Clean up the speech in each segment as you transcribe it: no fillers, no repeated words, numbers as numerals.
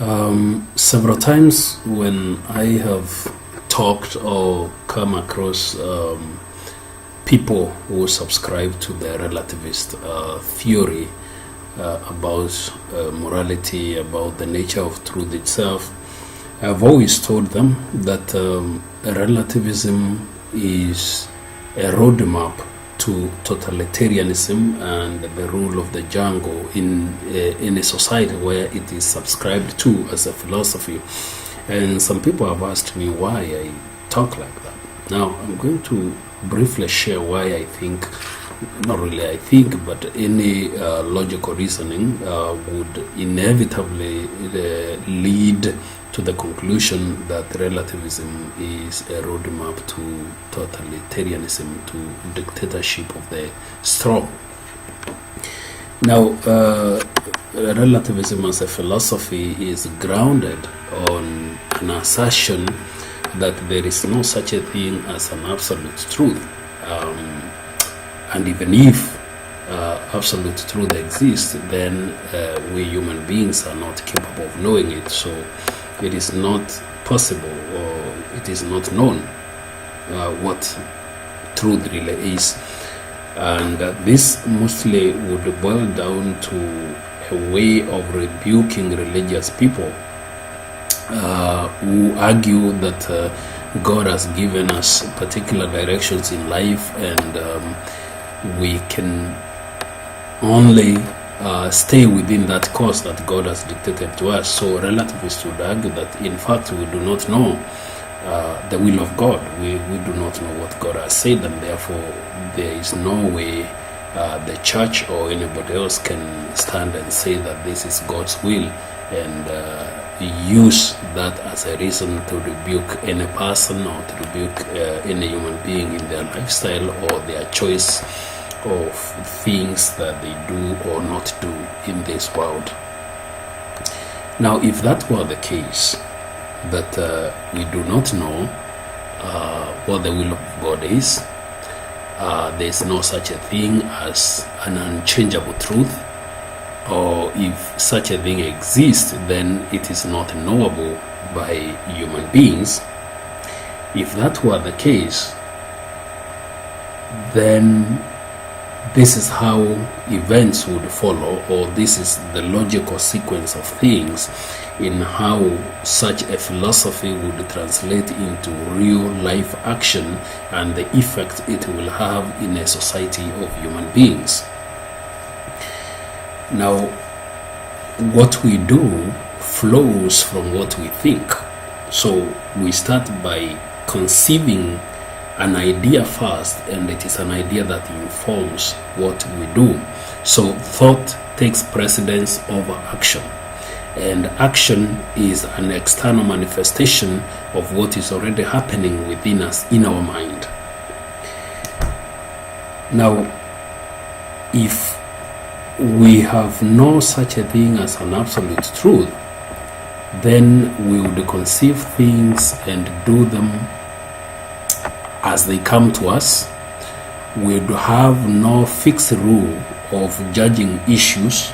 Several times when I have talked or come across people who subscribe to the relativist theory about morality, about the nature of truth itself, I've always told them that relativism is a roadmap to totalitarianism and the rule of the jungle in a society where it is subscribed to as a philosophy. And some people have asked me why I talk like that. Now, I'm going to briefly share why I think, not really I think, but any logical reasoning would inevitably lead to the conclusion that relativism is a roadmap to totalitarianism, to dictatorship of the strong. Now, relativism as a philosophy is grounded on an assertion that there is no such a thing as an absolute truth. And even if absolute truth exists, then we human beings are not capable of knowing it. So it is not possible, or it is not known what truth really is. And this mostly would boil down to a way of rebuking religious people who argue that God has given us particular directions in life, and we can only stay within that course that God has dictated to us. So relativists would argue that in fact we do not know the will of God. We do not know what God has said, and therefore there is no way the church or anybody else can stand and say that this is God's will, and use that as a reason to rebuke any person or to rebuke any human being in their lifestyle or their choice of things that they do or not do in this world. Now, if that were the case, that we do not know what the will of God is, there is no such a thing as an unchangeable truth, or if such a thing exists, then it is not knowable by human beings. If that were the case, then this is how events would follow, or this is the logical sequence of things in how such a philosophy would translate into real life action and the effect it will have in a society of human beings. Now, what we do flows from what we think. So we start by conceiving an idea first, and it is an idea that informs what we do. So thought takes precedence over action, and action is an external manifestation of what is already happening within us in our mind. Now, if we have no such a thing as an absolute truth, then we would conceive things and do them as they come to us. We would have no fixed rule of judging issues,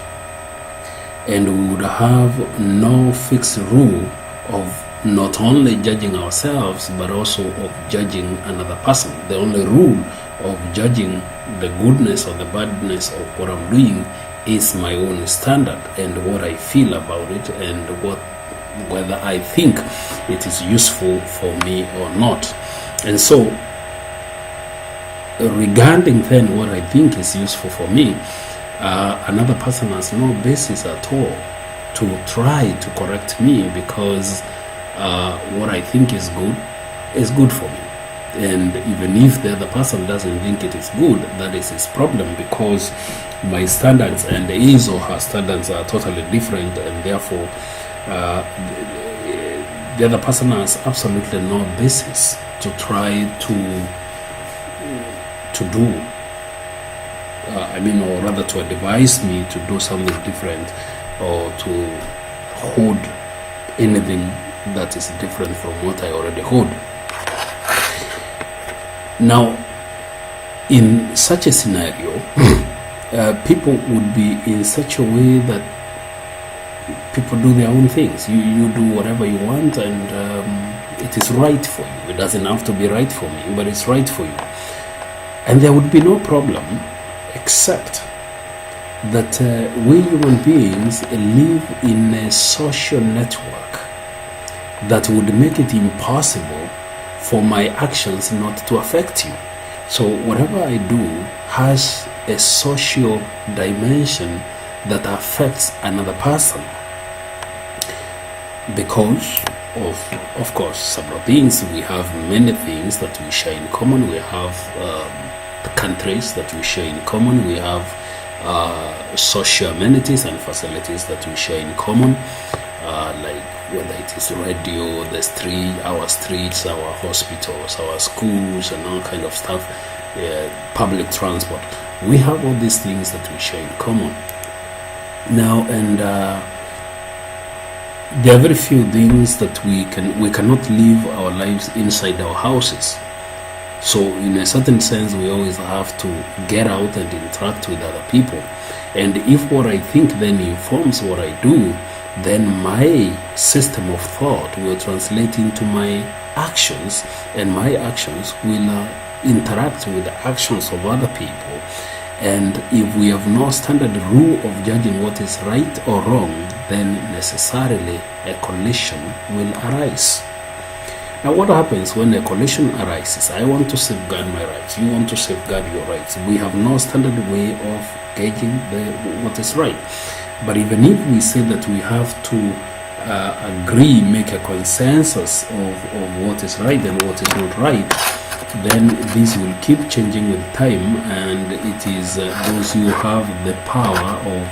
and we would have no fixed rule of not only judging ourselves but also of judging another person. The only rule of judging the goodness or the badness of what I'm doing is my own standard and what I feel about it, and whether I think it is useful for me or not. And so, regarding then what I think is useful for me, another person has no basis at all to try to correct me, because what I think is good for me. And even if the other person doesn't think it is good, that is his problem, because my standards and his or her standards are totally different, and therefore the other person has absolutely no basis to try to do, or rather to advise me to do something different, or to hold anything that is different from what I already hold. Now, in such a scenario, people would be in such a way that people do their own things. You do whatever you want, and it is right for you. It doesn't have to be right for me, but it's right for you. And there would be no problem, except that we human beings live in a social network that would make it impossible for my actions not to affect you. So whatever I do has a social dimension that affects another person, because of course, several things. We have many things that we share in common. We have countries that we share in common. We have social amenities and facilities that we share in common, like whether it is radio, the street, our streets, our hospitals, our schools, and all kind of stuff, public transport. We have all these things that we share in common. Now, and there are very few things that we cannot live our lives inside our houses. So in a certain sense, we always have to get out and interact with other people. And if what I think then informs what I do, then my system of thought will translate into my actions, and my actions will interact with the actions of other people. And if we have no standard rule of judging what is right or wrong, then necessarily a collision will arise. Now, what happens when a collision arises? I want to safeguard my rights. You want to safeguard your rights. We have no standard way of gauging what is right. But even if we say that we have to agree, make a consensus of what is right and what is not right, then this will keep changing with time, and it is those who have the power of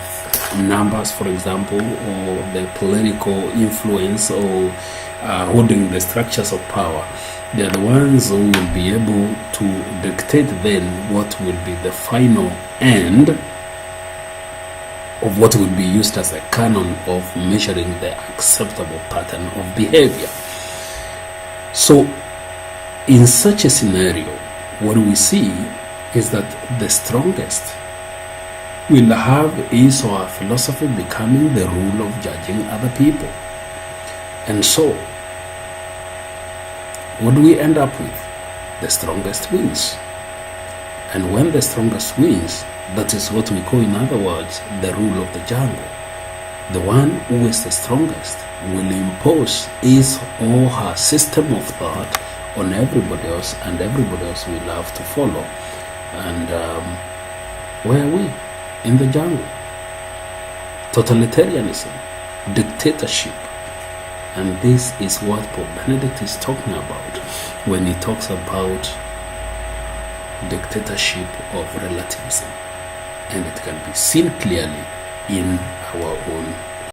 numbers, for example, or the political influence, or holding the structures of power. They are the ones who will be able to dictate then what will be the final end of what will be used as a canon of measuring the acceptable pattern of behavior. So in such a scenario, what we see is that the strongest will have his or her philosophy becoming the rule of judging other people. And so, what do we end up with? The strongest wins. And when the strongest wins, that is what we call, in other words, the rule of the jungle. The one who is the strongest will impose his or her system of thought on everybody else, and everybody else will have to follow. And where are we? In the jungle. Totalitarianism, dictatorship. And this is what Pope Benedict is talking about when he talks about dictatorship of relativism. And it can be seen clearly in our own